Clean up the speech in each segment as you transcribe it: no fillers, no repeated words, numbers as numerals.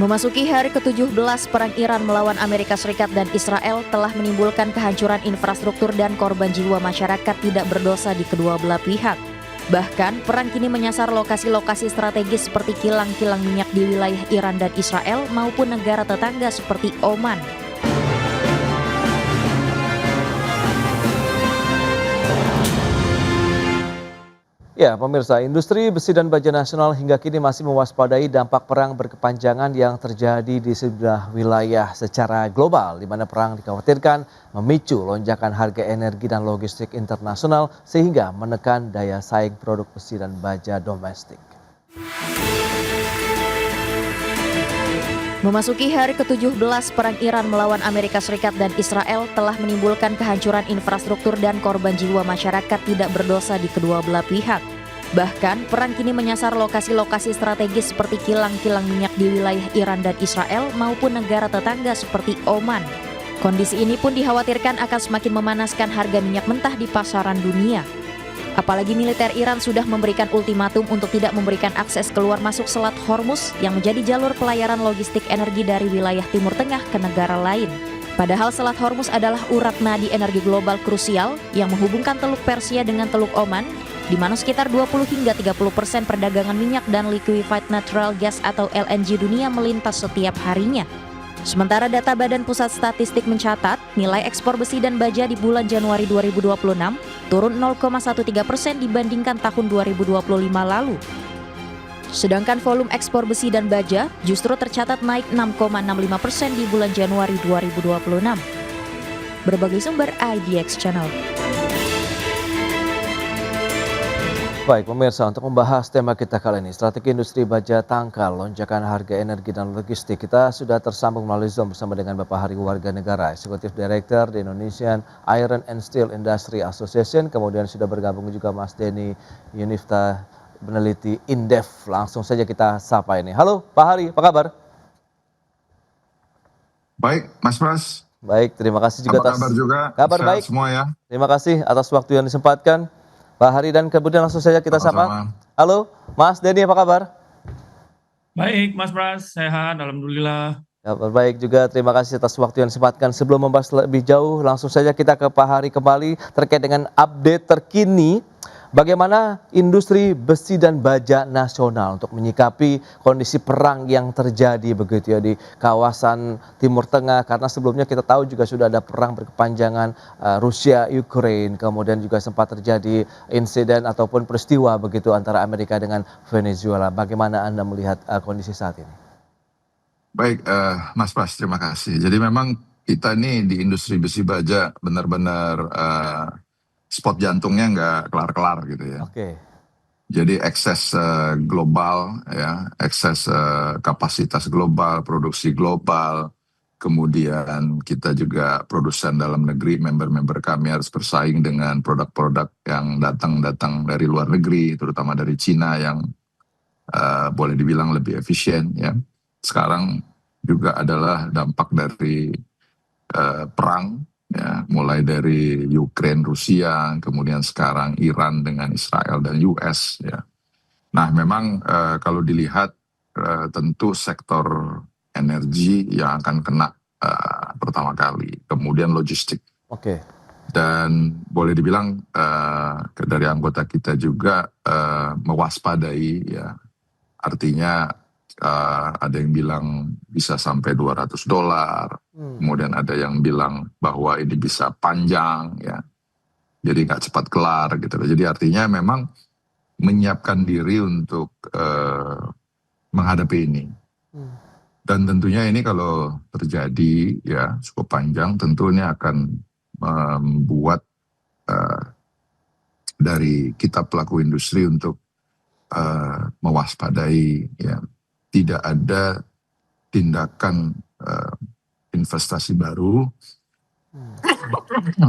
Memasuki hari ke-17 perang Iran melawan Amerika Serikat dan Israel telah menimbulkan kehancuran infrastruktur dan korban jiwa masyarakat tidak berdosa di kedua belah pihak. Bahkan, perang kini menyasar lokasi-lokasi strategis seperti kilang-kilang minyak di wilayah Iran dan Israel maupun negara tetangga seperti Oman. Ya, pemirsa, industri besi dan baja nasional hingga kini masih mewaspadai dampak perang berkepanjangan yang terjadi di sejumlah wilayah secara global, di mana perang dikhawatirkan memicu lonjakan harga energi dan logistik internasional sehingga menekan daya saing produk besi dan baja domestik. Memasuki hari ke-17 perang Iran melawan Amerika Serikat dan Israel telah menimbulkan kehancuran infrastruktur dan korban jiwa masyarakat tidak berdosa di kedua belah pihak. Bahkan, perang kini menyasar lokasi-lokasi strategis seperti kilang-kilang minyak di wilayah Iran dan Israel maupun negara tetangga seperti Oman. Kondisi ini pun dikhawatirkan akan semakin memanaskan harga minyak mentah di pasaran dunia. Apalagi militer Iran sudah memberikan ultimatum untuk tidak memberikan akses keluar masuk Selat Hormuz yang menjadi jalur pelayaran logistik energi dari wilayah Timur Tengah ke negara lain. Padahal Selat Hormuz adalah urat nadi energi global krusial yang menghubungkan Teluk Persia dengan Teluk Oman, di mana sekitar 20 hingga 30% perdagangan minyak dan liquefied natural gas atau LNG dunia melintas setiap harinya. Sementara data Badan Pusat Statistik mencatat, nilai ekspor besi dan baja di bulan Januari 2026 turun 0,13% dibandingkan tahun 2025 lalu. Sedangkan volume ekspor besi dan baja justru tercatat naik 6,65% di bulan Januari 2026. Berbagai sumber IDX Channel. Baik pemirsa, untuk membahas tema kita kali ini, strategi industri baja tangkal, lonjakan harga energi dan logistik, kita sudah tersambung melalui Zoom bersama dengan Bapak Hari Warga Negara, Eksekutif Director di Indonesian Iron and Steel Industry Association, kemudian sudah bergabung juga Mas Denny Yunifta, peneliti Indef. Langsung saja kita sapa ini. Halo Pak Hari, apa kabar? Baik, Mas Pras. Baik, terima kasih juga atas kabar juga. Kabar Sehat baik semua ya. Terima kasih atas waktu yang disempatkan Pak Hari, dan kemudian langsung saja kita sapa. Halo, Mas Denny, apa kabar? Baik, Mas Pras, sehat, alhamdulillah. Kabar baik juga, terima kasih atas waktu yang disempatkan. Sebelum membahas lebih jauh, langsung saja kita ke Pak Hari kembali terkait dengan update terkini. Bagaimana industri besi dan baja nasional untuk menyikapi kondisi perang yang terjadi begitu ya di kawasan Timur Tengah, karena sebelumnya kita tahu juga sudah ada perang berkepanjangan Rusia Ukraine, kemudian juga sempat terjadi insiden ataupun peristiwa begitu antara Amerika dengan Venezuela. Bagaimana Anda melihat kondisi saat ini? Baik, Mas Pras, terima kasih. Jadi memang kita ini di industri besi baja benar-benar spot jantungnya nggak kelar-kelar gitu ya. Oke. Jadi ekses global ya, ekses kapasitas global, produksi global, kemudian kita juga produsen dalam negeri, member-member kami harus bersaing dengan produk-produk yang datang dari luar negeri, terutama dari Cina yang boleh dibilang lebih efisien ya. Sekarang juga adalah dampak dari perang ya, mulai dari Ukraine, Rusia, kemudian sekarang Iran dengan Israel dan US ya. Nah, memang kalau dilihat tentu sektor energi yang akan kena pertama kali, kemudian logistik. Oke. Dan boleh dibilang dari anggota kita juga mewaspadai ya. Artinya ada yang bilang bisa sampai $200, kemudian ada yang bilang bahwa ini bisa panjang ya, jadi nggak cepat kelar gitu. Jadi artinya memang menyiapkan diri untuk menghadapi ini. Dan tentunya ini kalau terjadi ya cukup panjang, tentunya akan membuat dari kita pelaku industri untuk mewaspadai ya, tidak ada tindakan investasi baru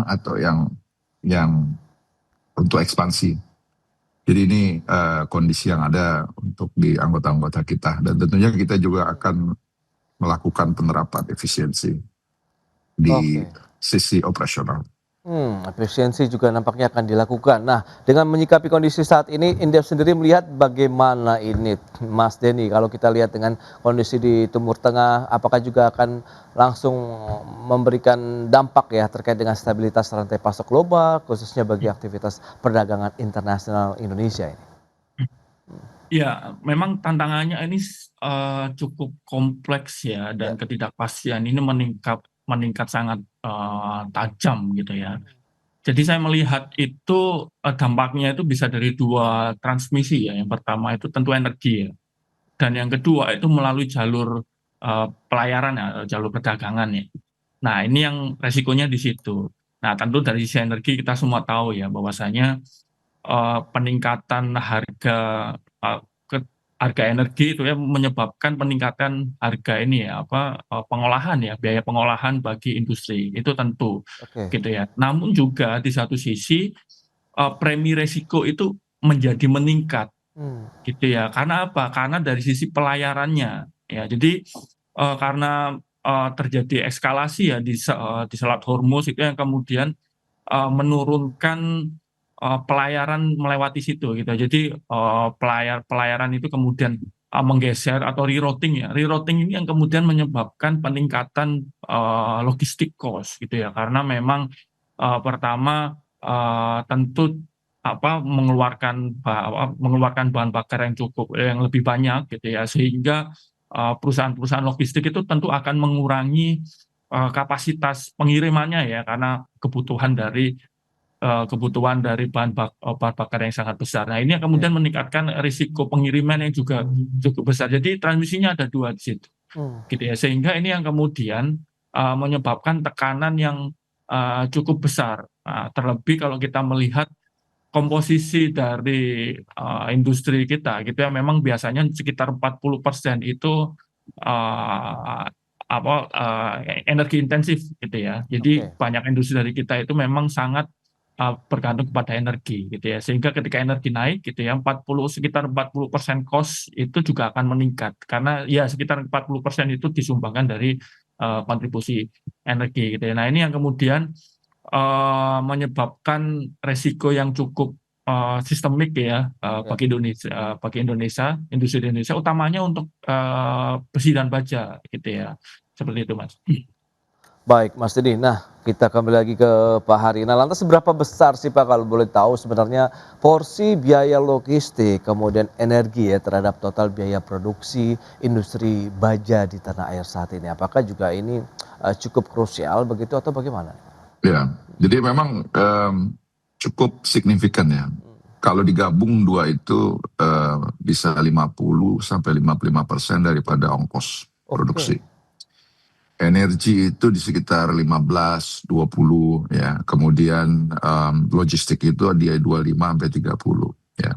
atau yang untuk ekspansi. Jadi ini kondisi yang ada untuk di anggota-anggota kita, dan tentunya kita juga akan melakukan penerapan efisiensi di sisi operasional. Efisiensi juga nampaknya akan dilakukan. Nah, dengan menyikapi kondisi saat ini, Indef sendiri melihat bagaimana ini, Mas Denny, kalau kita lihat dengan kondisi di Timur Tengah, apakah juga akan langsung memberikan dampak ya terkait dengan stabilitas rantai pasok global, khususnya bagi aktivitas perdagangan internasional Indonesia ini? Ya, memang tantangannya ini cukup kompleks ya, dan Ya, ketidakpastian ini meningkat sangat tajam gitu ya. Jadi saya melihat itu dampaknya itu bisa dari dua transmisi ya. Yang pertama itu tentu energi ya, dan yang kedua itu melalui jalur pelayaran ya, jalur perdagangan ya. Nah, ini yang resikonya di situ. Nah, tentu dari sisi energi kita semua tahu ya bahwasanya peningkatan harga uh, harga energi itu ya menyebabkan peningkatan harga ini ya pengolahan ya, biaya pengolahan bagi industri itu tentu oke. gitu ya. Namun juga di satu sisi premi resiko itu menjadi meningkat Hmm, gitu ya. Karena apa? Karena dari sisi pelayarannya ya. Jadi karena terjadi eskalasi ya di Selat Hormuz itu yang kemudian menurunkan pelayaran melewati situ gitu. Jadi pelayaran itu kemudian menggeser atau rerouting ya. Rerouting ini yang kemudian menyebabkan peningkatan logistik cost gitu ya. Karena memang pertama tentu mengeluarkan bahan bakar yang yang lebih banyak gitu ya, sehingga perusahaan-perusahaan logistik itu tentu akan mengurangi kapasitas pengirimannya ya, karena kebutuhan dari bahan bakar yang sangat besar. Nah, ini yang oke. kemudian meningkatkan risiko pengiriman yang juga cukup besar. Jadi transmisinya ada dua di situ, Hmm, gitu ya. Sehingga ini yang kemudian menyebabkan tekanan yang cukup besar. Nah, terlebih kalau kita melihat komposisi dari industri kita, gitu ya, memang biasanya sekitar 40% itu uh, energi intensif, gitu ya. Jadi oke. banyak industri dari kita itu memang sangat bergantung kepada energi, gitu ya. Sehingga ketika energi naik, gitu ya, sekitar 40% cost itu juga akan meningkat, karena ya sekitar 40% itu disumbangkan dari kontribusi energi, gitu ya. Nah, ini yang kemudian menyebabkan resiko yang cukup sistemik ya, Ya. bagi Indonesia, industri di Indonesia, utamanya untuk besi dan baja gitu ya, seperti itu Mas. Baik, Mas Didi. Nah, kita kembali lagi ke Pak Hari. Nah, lantas seberapa besar sih Pak kalau boleh tahu sebenarnya porsi biaya logistik, kemudian energi ya terhadap total biaya produksi industri baja di tanah air saat ini? Apakah juga ini cukup krusial begitu atau bagaimana? Ya, jadi memang cukup signifikan ya. Kalau digabung dua itu bisa 50 sampai 55% daripada ongkos Oke, produksi. Energi itu di sekitar 15-20 ya. Kemudian logistik itu dia 25 sampai 30 ya.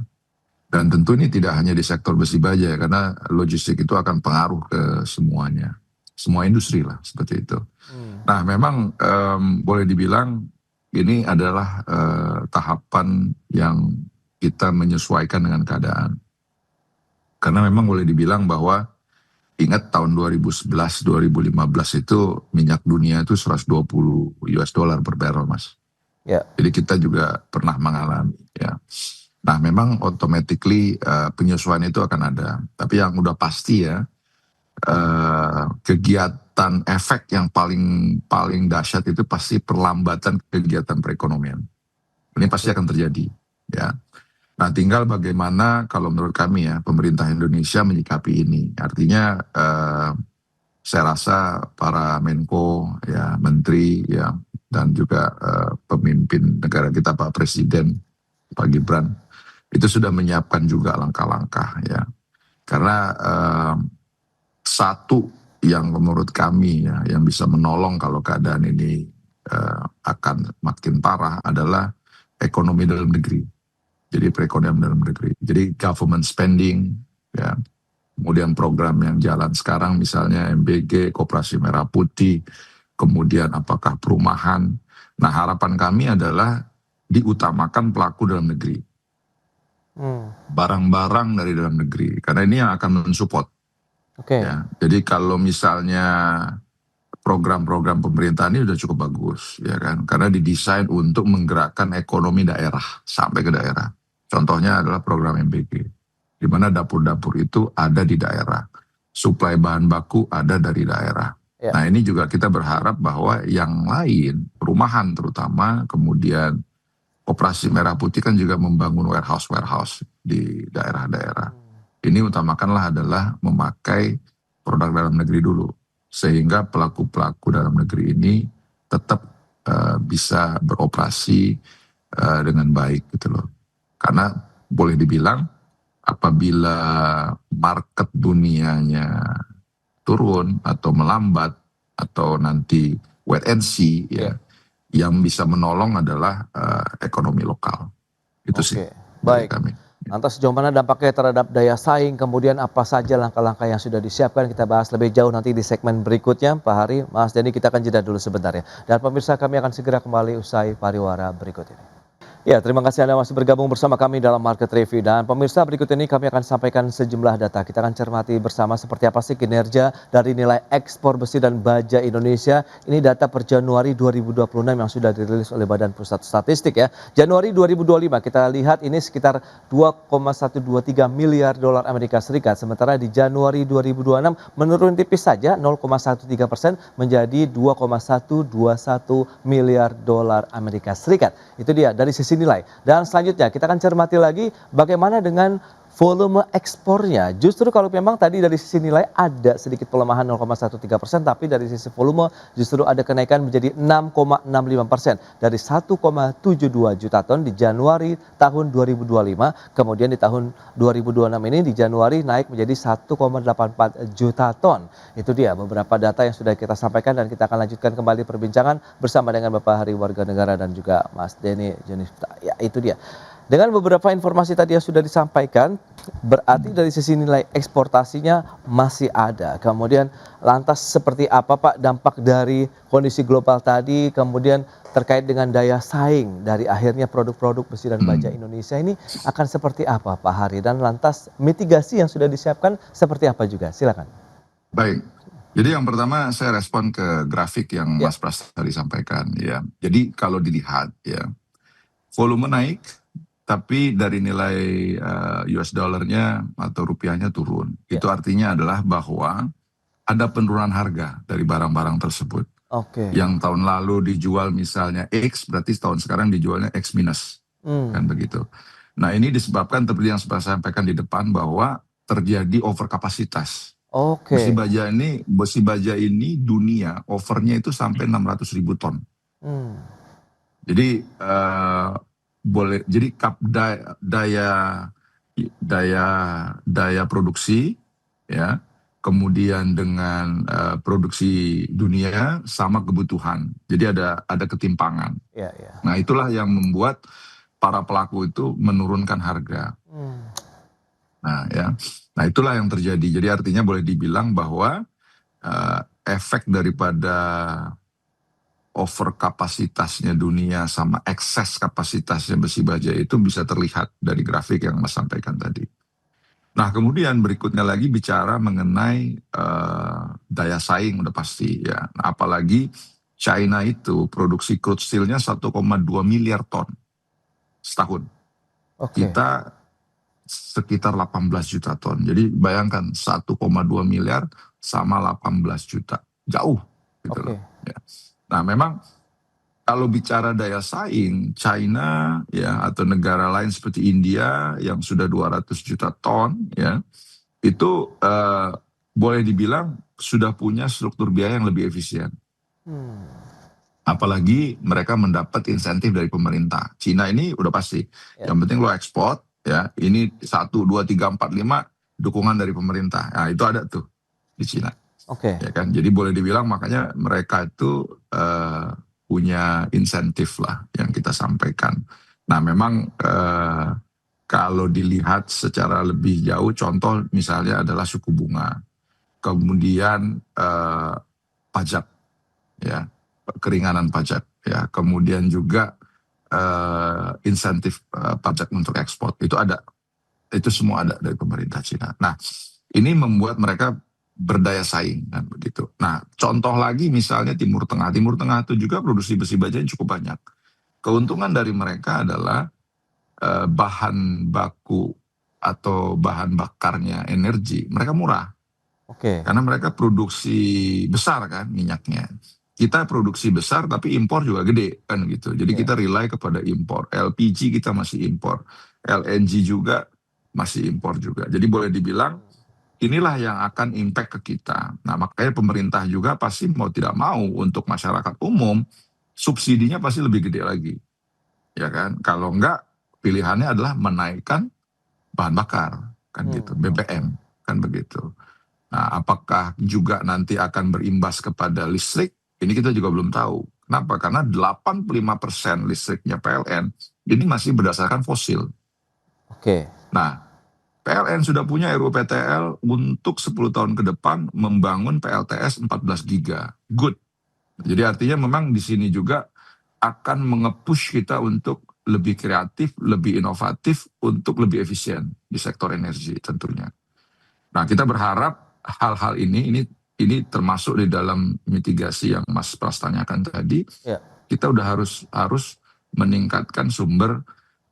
Dan tentu ini tidak hanya di sektor besi baja ya, karena logistik itu akan pengaruh ke semuanya. Semua industri lah seperti itu. hmm, Nah, memang boleh dibilang ini adalah tahapan yang kita menyesuaikan dengan keadaan. Karena memang boleh dibilang bahwa ingat tahun 2011, 2015 itu minyak dunia itu 120 US dollar per barrel, Mas. ya, Jadi kita juga pernah mengalami ya. Nah, memang automatically penyesuaian itu akan ada. Tapi yang udah pasti ya, kegiatan efek yang paling paling dahsyat itu pasti perlambatan kegiatan perekonomian. Ini pasti oke, akan terjadi ya. Nah, tinggal bagaimana kalau menurut kami ya pemerintah Indonesia menyikapi ini. Artinya saya rasa para Menko ya, menteri ya, dan juga pemimpin negara kita Pak Presiden Pak Gibran itu sudah menyiapkan juga langkah-langkah ya. Karena satu yang menurut kami ya yang bisa menolong kalau keadaan ini akan makin parah adalah ekonomi dalam negeri. Jadi perekonomian dalam negeri. Jadi government spending ya. Kemudian program yang jalan sekarang misalnya MBG, Koperasi Merah Putih, kemudian apakah perumahan. Nah, harapan kami adalah diutamakan pelaku dalam negeri. hmm, Barang-barang dari dalam negeri. Karena ini yang akan mensupport. oke, Ya, jadi kalau misalnya program-program pemerintah ini udah cukup bagus, ya kan? Karena didesain untuk menggerakkan ekonomi daerah sampai ke daerah. Contohnya adalah program MBG, di mana dapur-dapur itu ada di daerah, suplai bahan baku ada dari daerah. Ya. Nah ini juga kita berharap bahwa yang lain, perumahan terutama, kemudian Operasi Merah Putih kan juga membangun warehouse di daerah-daerah. Ini utamakanlah adalah memakai produk dalam negeri dulu, sehingga pelaku-pelaku dalam negeri ini tetap bisa beroperasi dengan baik gitu loh. Karena boleh dibilang apabila market dunianya turun atau melambat atau nanti wait and see ya, yang bisa menolong adalah ekonomi lokal. Itu sih dari Baik. kami. Lantas sejauh mana dampaknya terhadap daya saing, kemudian apa saja langkah-langkah yang sudah disiapkan, kita bahas lebih jauh nanti di segmen berikutnya. Pak Hari, Mas Denny, kita akan jeda dulu sebentar ya. Dan pemirsa, kami akan segera kembali usai pariwara berikut ini. Ya, terima kasih Anda masih bergabung bersama kami dalam Market Review. Dan pemirsa, berikut ini kami akan sampaikan sejumlah data. Kita akan cermati bersama seperti apa sih kinerja dari nilai ekspor besi dan baja Indonesia. Ini data per Januari 2026 yang sudah dirilis oleh Badan Pusat Statistik ya. Januari 2025 kita lihat ini sekitar 2,123 miliar dolar Amerika Serikat. Sementara di Januari 2026 menurun tipis saja 0,13% menjadi 2,121 miliar dolar Amerika Serikat. Itu dia dari sisi nilai. Dan selanjutnya kita akan cermati lagi bagaimana dengan volume ekspornya. Justru kalau memang tadi dari sisi nilai ada sedikit pelemahan 0,13%, tapi dari sisi volume justru ada kenaikan menjadi 6,65% dari 1,72 juta ton di Januari tahun 2025. Kemudian di tahun 2026 ini di Januari naik menjadi 1,84 juta ton. Itu dia beberapa data yang sudah kita sampaikan dan kita akan lanjutkan kembali perbincangan bersama dengan Bapak Hari Warga Negara dan juga Mas Denny Junifta. Ya, itu dia. Dengan beberapa informasi tadi yang sudah disampaikan, berarti dari sisi nilai eksportasinya masih ada. Kemudian lantas seperti apa Pak dampak dari kondisi global tadi, kemudian terkait dengan daya saing dari akhirnya produk-produk besi dan baja Indonesia ini akan seperti apa Pak Hari? Dan lantas mitigasi yang sudah disiapkan seperti apa juga? Silakan. Baik. Jadi yang pertama saya respon ke grafik yang Mas Pras tadi sampaikan ya. Jadi kalau dilihat ya, volume naik, tapi dari nilai US dollarnya atau rupiahnya turun. Itu artinya adalah bahwa ada penurunan harga dari barang-barang tersebut. Yang tahun lalu dijual misalnya X, berarti tahun sekarang dijualnya X minus. Kan begitu. Nah ini disebabkan seperti yang saya sampaikan di depan bahwa terjadi overkapasitas. Besi baja ini dunia overnya itu sampai 600.000 ton. Jadi jadi daya produksi ya, kemudian dengan produksi dunia sama kebutuhan. Jadi ada ketimpangan. Nah itulah yang membuat para pelaku itu menurunkan harga. Nah itulah yang terjadi. Jadi artinya boleh dibilang bahwa efek daripada over kapasitasnya dunia sama ekses kapasitasnya besi baja itu bisa terlihat dari grafik yang Mas sampaikan tadi. Nah kemudian berikutnya lagi bicara mengenai daya saing udah pasti ya. Nah, apalagi China itu produksi crude steel-nya 1,2 miliar ton setahun. Kita sekitar 18 juta ton. Jadi bayangkan 1,2 miliar sama 18 juta. Jauh gitu loh. Ya. Nah memang kalau bicara daya saing, China ya atau negara lain seperti India yang sudah 200 juta ton ya, itu boleh dibilang sudah punya struktur biaya yang lebih efisien. Apalagi mereka mendapat insentif dari pemerintah. Cina ini udah pasti, yang penting lo ekspor ya, ini 1, 2, 3, 4, 5 dukungan dari pemerintah. Nah itu ada tuh di Cina. Ya kan, jadi boleh dibilang makanya mereka itu punya insentif lah yang kita sampaikan. Nah memang kalau dilihat secara lebih jauh, contoh misalnya adalah suku bunga, kemudian pajak, ya keringanan pajak, ya kemudian juga insentif pajak untuk ekspor itu ada, itu semua ada dari pemerintah Cina. Nah ini membuat mereka berdaya saing kan begitu. Nah, contoh lagi misalnya Timur Tengah. Timur Tengah itu juga produksi besi baja yang cukup banyak. Keuntungan dari mereka adalah bahan baku atau bahan bakarnya energi mereka murah Oke. karena mereka produksi besar kan minyaknya. Kita produksi besar tapi impor juga gede kan gitu. Jadi Ya. kita rely kepada impor. LPG kita masih impor. LNG juga masih impor juga. Jadi boleh dibilang inilah yang akan impact ke kita. Nah, makanya pemerintah juga pasti mau tidak mau untuk masyarakat umum subsidinya pasti lebih gede lagi. Ya kan? Kalau enggak pilihannya adalah menaikkan bahan bakar kan gitu, BBM kan begitu. Nah, apakah juga nanti akan berimbas kepada listrik? Ini kita juga belum tahu. Kenapa? Karena 85% listriknya PLN ini masih berdasarkan fosil. Oke. Nah, PLN sudah punya RUPTL untuk 10 tahun ke depan membangun PLTS 14 giga. Good. Jadi artinya memang di sini juga akan mengepush kita untuk lebih kreatif, lebih inovatif, untuk lebih efisien di sektor energi tentunya. Nah, kita berharap hal-hal ini termasuk di dalam mitigasi yang Mas Pras tanyakan tadi. Ya. Kita udah harus meningkatkan sumber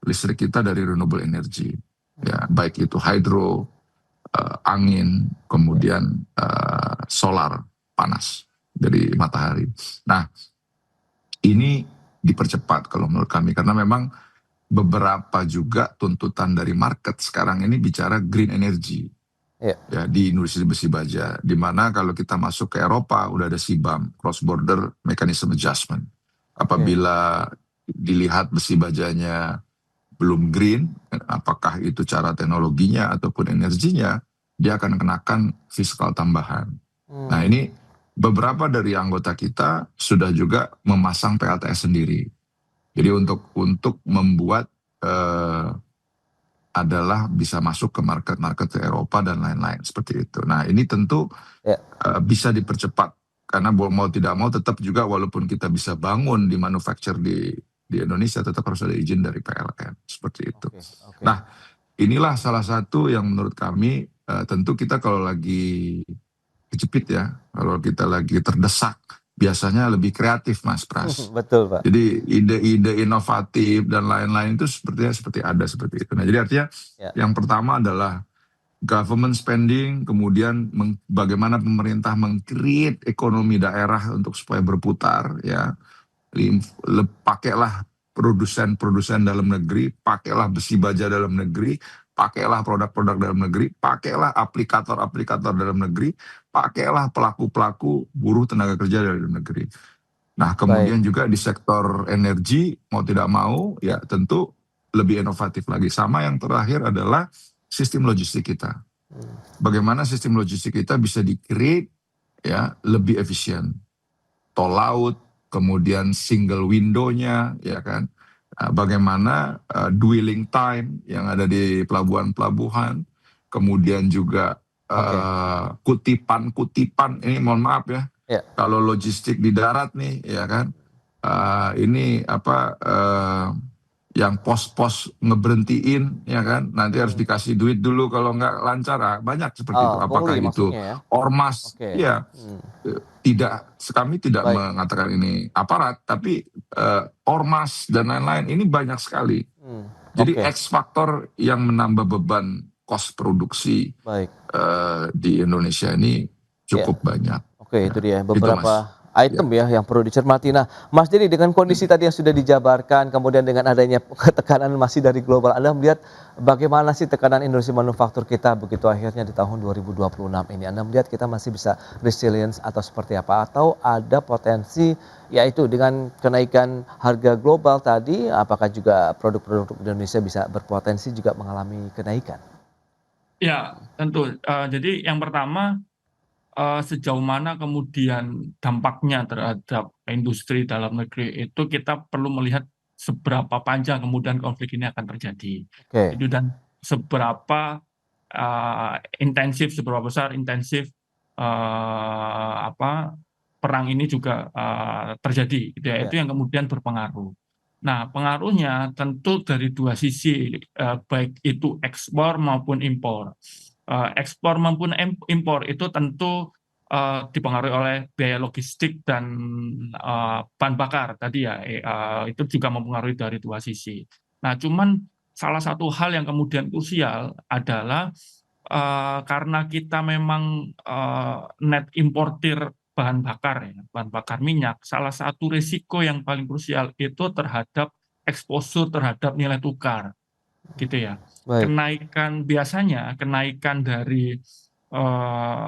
listrik kita dari renewable energy. Ya, baik itu hydro, angin, kemudian solar panas dari matahari. Nah, ini dipercepat kalau menurut kami karena memang beberapa juga tuntutan dari market sekarang ini bicara green energy. Ya, di industri besi baja, di mana kalau kita masuk ke Eropa udah ada CBAM, Cross Border Mechanism Adjustment. Apabila dilihat besi bajanya belum green, apakah itu cara teknologinya ataupun energinya, dia akan kenakan fiskal tambahan. Nah, ini beberapa dari anggota kita sudah juga memasang PLTS sendiri. Jadi untuk membuat adalah bisa masuk ke market-market ke Eropa dan lain-lain seperti itu. Nah, ini tentu bisa dipercepat karena mau tidak mau tetap juga walaupun kita bisa bangun di manufacture di Indonesia tetap harus ada izin dari PLN seperti itu. Nah, inilah salah satu yang menurut kami tentu kita kalau lagi kejepit ya, kalau kita lagi terdesak biasanya lebih kreatif Mas Pras. Betul, Pak. Jadi ide-ide inovatif dan lain-lain itu seperti ada seperti itu. Nah, jadi artinya yang pertama adalah government spending, kemudian bagaimana pemerintah meng-create ekonomi daerah untuk supaya berputar ya. Pakailah produsen-produsen dalam negeri, pakailah besi baja dalam negeri, pakailah produk-produk dalam negeri, pakailah aplikator-aplikator dalam negeri, pakailah pelaku-pelaku buruh tenaga kerja dari dalam negeri. Nah, kemudian juga di sektor energi, mau tidak mau, ya tentu lebih inovatif lagi. Sama yang terakhir adalah sistem logistik kita. Bagaimana sistem logistik kita bisa di-create ya, lebih efisien. Tol laut, kemudian single window-nya, ya kan. Bagaimana dwelling time yang ada di pelabuhan-pelabuhan, kemudian juga kutipan-kutipan, ini mohon maaf ya, kalau logistik di darat nih, ya kan, ini yang pos-pos ngeberhentiin, ya kan, nanti harus dikasih duit dulu kalau nggak lancar, banyak seperti itu. Apakah itu ormas? Ya, kami tidak mengatakan ini aparat, tapi ormas dan lain-lain ini banyak sekali. Jadi X faktor yang menambah beban cost produksi di Indonesia ini cukup banyak. Oke, itu dia beberapa item ya yang perlu dicermati. Nah, Mas Dedi, dengan kondisi tadi yang sudah dijabarkan, kemudian dengan adanya tekanan masih dari global, Anda melihat bagaimana sih tekanan industri manufaktur kita begitu akhirnya di tahun 2026 ini? Anda melihat kita masih bisa resilience atau seperti apa? Atau ada potensi yaitu dengan kenaikan harga global tadi, apakah juga produk-produk Indonesia bisa berpotensi juga mengalami kenaikan? Ya, tentu. Jadi yang pertama, sejauh mana kemudian dampaknya terhadap industri dalam negeri itu kita perlu melihat seberapa panjang kemudian konflik ini akan terjadi. Itu dan seberapa intensif, seberapa besar intensif perang ini juga terjadi. Gitu ya. Itu yang kemudian berpengaruh. Nah, pengaruhnya tentu dari dua sisi, baik itu ekspor maupun impor. ekspor maupun impor itu tentu dipengaruhi oleh biaya logistik dan bahan bakar tadi ya, itu juga mempengaruhi dari dua sisi. Nah, cuman salah satu hal yang kemudian krusial adalah karena kita memang net importir bahan bakar ya, bahan bakar minyak, salah satu risiko yang paling krusial itu terhadap exposure terhadap nilai tukar, gitu ya. Baik. Biasanya kenaikan dari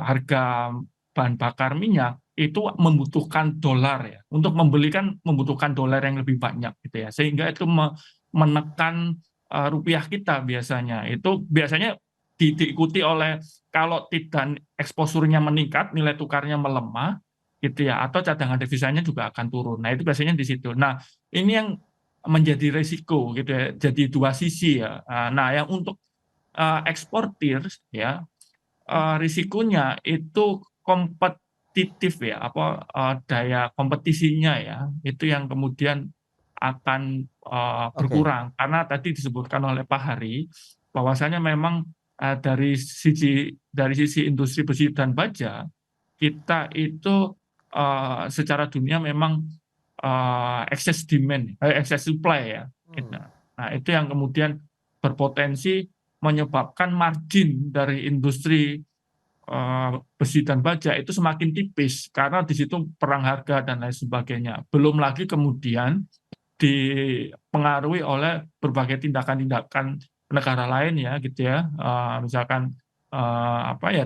harga bahan bakar minyak itu membutuhkan dolar ya, untuk membeli kan membutuhkan dolar yang lebih banyak gitu ya, sehingga itu menekan rupiah kita biasanya. Itu biasanya diikuti oleh kalau tidak eksposurnya meningkat, nilai tukarnya melemah gitu ya, atau cadangan devisanya juga akan turun. Nah, itu biasanya di situ. Nah, ini yang menjadi resiko gitu ya, jadi dua sisi ya. Nah, yang untuk eksportir ya, risikonya itu kompetitif ya, daya kompetisinya ya, itu yang kemudian akan Oke. berkurang. Karena tadi disebutkan oleh Pak Hari, bahwasanya memang dari sisi industri besi dan baja, kita itu secara dunia memang excess demand, excess supply ya. Nah, itu yang kemudian berpotensi menyebabkan margin dari industri besi dan baja itu semakin tipis karena di situ perang harga dan lain sebagainya. Belum lagi kemudian dipengaruhi oleh berbagai tindakan-tindakan negara lain ya gitu ya. Misalkan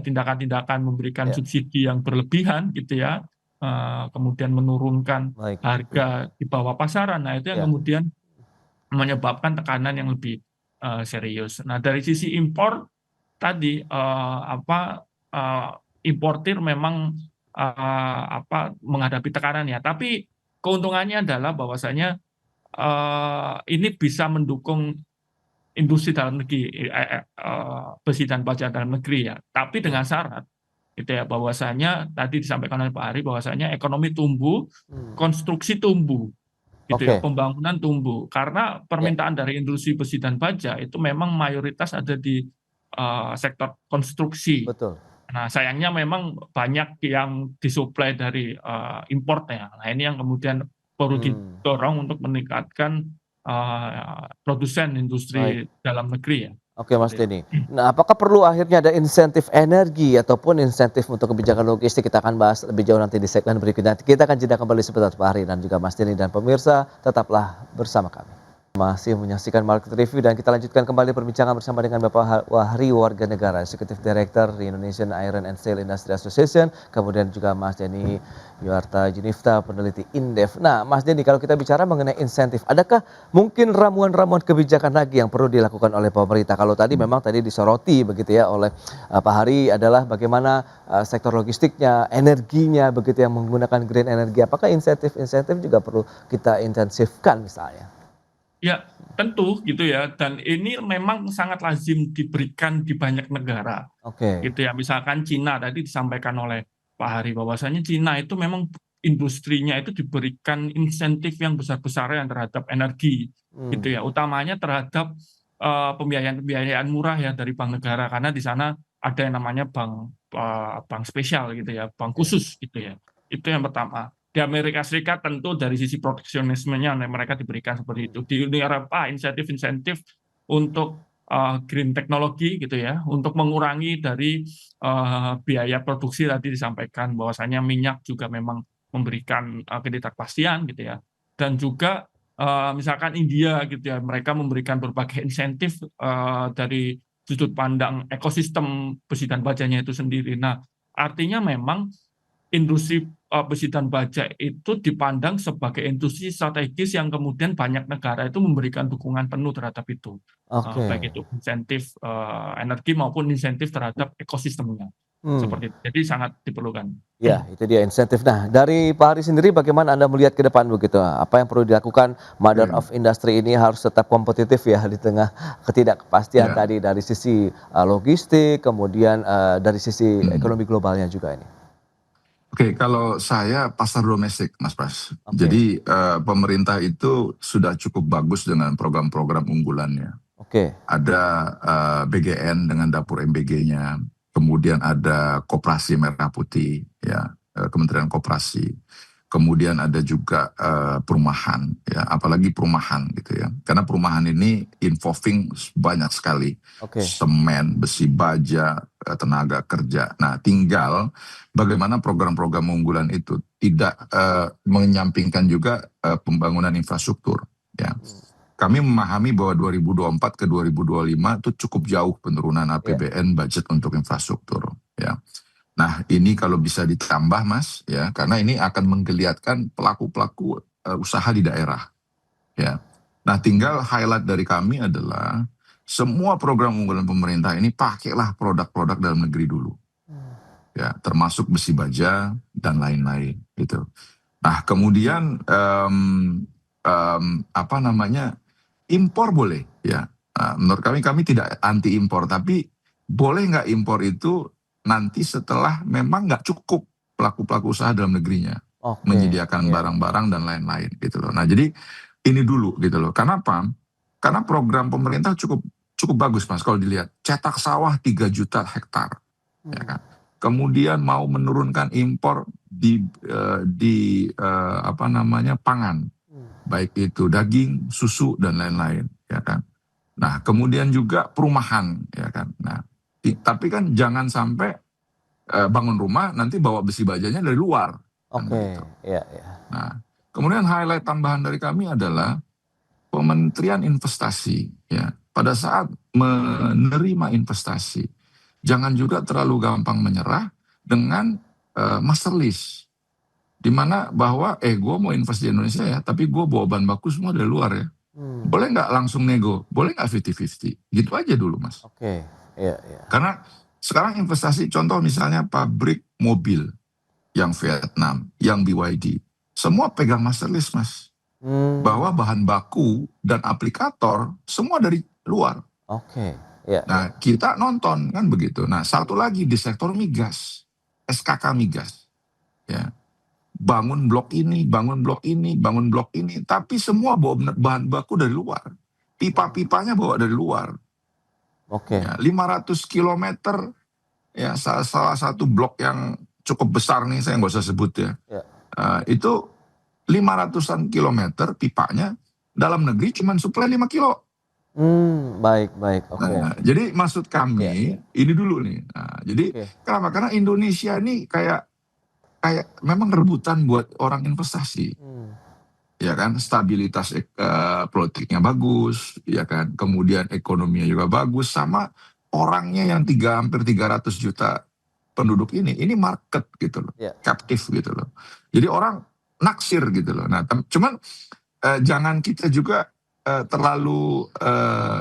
tindakan-tindakan memberikan Ya. subsidi yang berlebihan gitu ya. Kemudian menurunkan Baik. harga di bawah pasaran. Nah, itu yang Ya. kemudian menyebabkan tekanan yang lebih serius. Nah, dari sisi impor tadi importir memang menghadapi tekanan ya. Tapi keuntungannya adalah bahwasanya ini bisa mendukung industri dalam negeri, besi dan baja dalam negeri ya. Tapi dengan syarat gitu ya, bahwasanya tadi disampaikan oleh Pak Ari bahwasanya ekonomi tumbuh, konstruksi tumbuh gitu ya, Oke. pembangunan tumbuh. Karena permintaan dari industri besi dan baja itu memang mayoritas ada di sektor konstruksi. Betul. Nah, sayangnya memang banyak yang disuplai dari import ya. Nah, ini yang kemudian perlu didorong untuk meningkatkan produsen industri dalam negeri ya. Oke, Mas Seperti itu. Denny. Nah, apakah perlu akhirnya ada insentif energi ataupun insentif untuk kebijakan logistik? Kita akan bahas lebih jauh nanti di segmen berikutnya. Kita akan jeda kembali sebentar Pak Hari dan juga Mas Denny dan pemirsa, tetaplah bersama kami. Masih menyaksikan Market Review dan kita lanjutkan kembali perbincangan bersama dengan Bapak Wahri Warga Negara, Executive Director di Indonesian Iron and Steel Industry Association, kemudian juga Mas Denny Yuarta Junifta, peneliti Indef. Nah, Mas Denny, kalau kita bicara mengenai insentif, adakah mungkin ramuan-ramuan kebijakan lagi yang perlu dilakukan oleh pemerintah? Kalau tadi memang tadi disoroti begitu ya oleh Pak Hari adalah bagaimana sektor logistiknya, energinya begitu yang menggunakan green energy. Apakah insentif-insentif juga perlu kita intensifkan misalnya? Ya, tentu gitu ya. Dan ini memang sangat lazim diberikan di banyak negara. Oke. Gitu ya. Misalkan Cina tadi disampaikan oleh Pak Hari bahwasanya Cina itu memang industrinya itu diberikan insentif yang besar-besaran terhadap energi gitu ya. Utamanya terhadap pembiayaan-pembiayaan murah ya dari bank negara karena di sana ada yang namanya bank spesial gitu ya, bank khusus gitu ya. Itu yang pertama. Di Amerika Serikat tentu dari sisi proteksionismenya mereka diberikan seperti itu. Di Uni Eropa insentif-insentif untuk green teknologi gitu ya, untuk mengurangi dari biaya produksi tadi disampaikan bahwasanya minyak juga memang memberikan ketidakpastian gitu ya. Dan juga misalkan India gitu ya, mereka memberikan berbagai insentif dari sudut pandang ekosistem besi dan bajanya itu sendiri. Nah, artinya memang industri besi dan baja itu dipandang sebagai industri strategis yang kemudian banyak negara itu memberikan dukungan penuh terhadap itu. Oke. Baik itu insentif energi maupun insentif terhadap ekosistemnya. Seperti itu. Jadi sangat diperlukan. Ya, itu dia insentif. Nah, dari Pak Hari sendiri bagaimana Anda melihat ke depan begitu? Apa yang perlu dilakukan? Mother of Industry ini harus tetap kompetitif ya di tengah ketidakpastian tadi dari sisi logistik, kemudian dari sisi ekonomi globalnya juga ini. Oke, kalau saya pasar domestik, Mas Pras. Jadi pemerintah itu sudah cukup bagus dengan program-program unggulannya. Oke. Ada BGN dengan dapur MBG-nya, kemudian ada Koperasi Merah Putih, ya, Kementerian Koperasi. Kemudian ada juga perumahan, ya, apalagi perumahan gitu ya. Karena perumahan ini involving banyak sekali, Oke. semen, besi baja, tenaga kerja. Nah, tinggal bagaimana program-program unggulan itu tidak menyampingkan juga pembangunan infrastruktur. Ya, kami memahami bahwa 2024 ke 2025 itu cukup jauh penurunan APBN budget untuk infrastruktur. Ya. Nah, ini kalau bisa ditambah, Mas, ya, karena ini akan menggeliatkan pelaku-pelaku usaha di daerah, ya. Nah, tinggal highlight dari kami adalah semua program unggulan pemerintah ini pakailah produk-produk dalam negeri dulu, ya, termasuk besi baja dan lain-lain, gitu. Nah, kemudian apa namanya, impor boleh, ya. Nah, menurut kami tidak anti impor, tapi boleh nggak impor itu nanti setelah memang nggak cukup pelaku-pelaku usaha dalam negerinya menyediakan barang-barang dan lain-lain gitu loh. Nah, jadi ini dulu gitu loh. Kenapa? Karena program pemerintah cukup bagus, Mas, kalau dilihat. Cetak sawah 3 juta hektar, ya kan. Kemudian mau menurunkan impor di apa namanya, pangan, baik itu daging, susu dan lain-lain, ya kan. Nah, kemudian juga perumahan, ya kan. Nah, tapi kan jangan sampai bangun rumah nanti bawa besi bajanya dari luar. Oke, iya. Nah, kemudian highlight tambahan dari kami adalah Kementerian Investasi, ya. Pada saat menerima investasi, jangan juga terlalu gampang menyerah dengan master list, di mana bahwa gue mau invest di Indonesia ya, tapi gue bawa bahan baku semua dari luar ya. Boleh nggak langsung nego? Boleh nggak 50-50? Gitu aja dulu, Mas. Oke, iya. Karena sekarang investasi, contoh misalnya pabrik mobil yang Vietnam, yang BYD, semua pegang master list, Mas. Bahwa bahan baku dan aplikator semua dari luar. Oke, iya. Nah, kita nonton kan begitu. Nah, satu lagi di sektor migas, SKK migas, ya. Bangun blok ini, bangun blok ini, bangun blok ini, tapi semua bawa bahan baku dari luar. Pipa-pipanya bawa dari luar. Oke. Ya, 500 kilometer, ya, salah satu blok yang cukup besar nih, saya nggak usah sebut ya. Itu 500-an kilometer pipanya, dalam negeri cuma suplai 5 kilo. Baik, oke. Nah, jadi maksud kami ini dulu nih. Nah, jadi kenapa? Karena Indonesia ini kayak memang rebutan buat orang investasi. Ya kan, stabilitas politiknya bagus, ya kan, kemudian ekonominya juga bagus, sama orangnya yang hampir 300 juta penduduk ini market gitu loh, captive gitu loh. Jadi orang naksir gitu loh. Nah, cuman jangan kita juga terlalu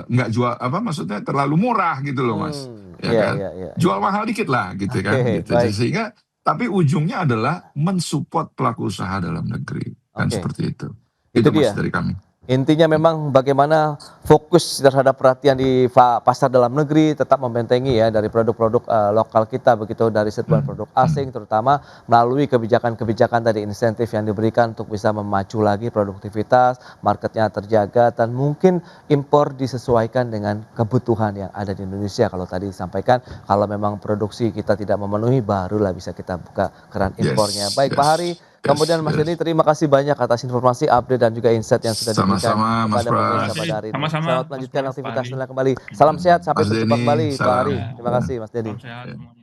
nggak jual, maksudnya terlalu murah gitu loh, Mas. Ya kan, jual mahal dikit lah gitu kan. Gitu. Sehingga tapi ujungnya adalah mensupport pelaku usaha dalam negeri, kan seperti itu. Itu Mas dari kami. Intinya memang bagaimana fokus terhadap perhatian di pasar dalam negeri, tetap membentengi ya dari produk-produk lokal kita, begitu dari sentuhan produk asing, terutama melalui kebijakan-kebijakan tadi, insentif yang diberikan untuk bisa memacu lagi produktivitas, marketnya terjaga, dan mungkin impor disesuaikan dengan kebutuhan yang ada di Indonesia. Kalau tadi disampaikan, kalau memang produksi kita tidak memenuhi, barulah bisa kita buka keran impornya. Baik, Pak Hari. Kemudian Mas Denny, terima kasih banyak atas informasi, update dan juga insight yang sudah diberikan kepada pemirsa pada hari ini. Selamat melanjutkan aktivitas kembali. Salam sehat, sampai berjumpa kembali Pak Hari. Terima kasih Mas Denny. Salam sehat semuanya.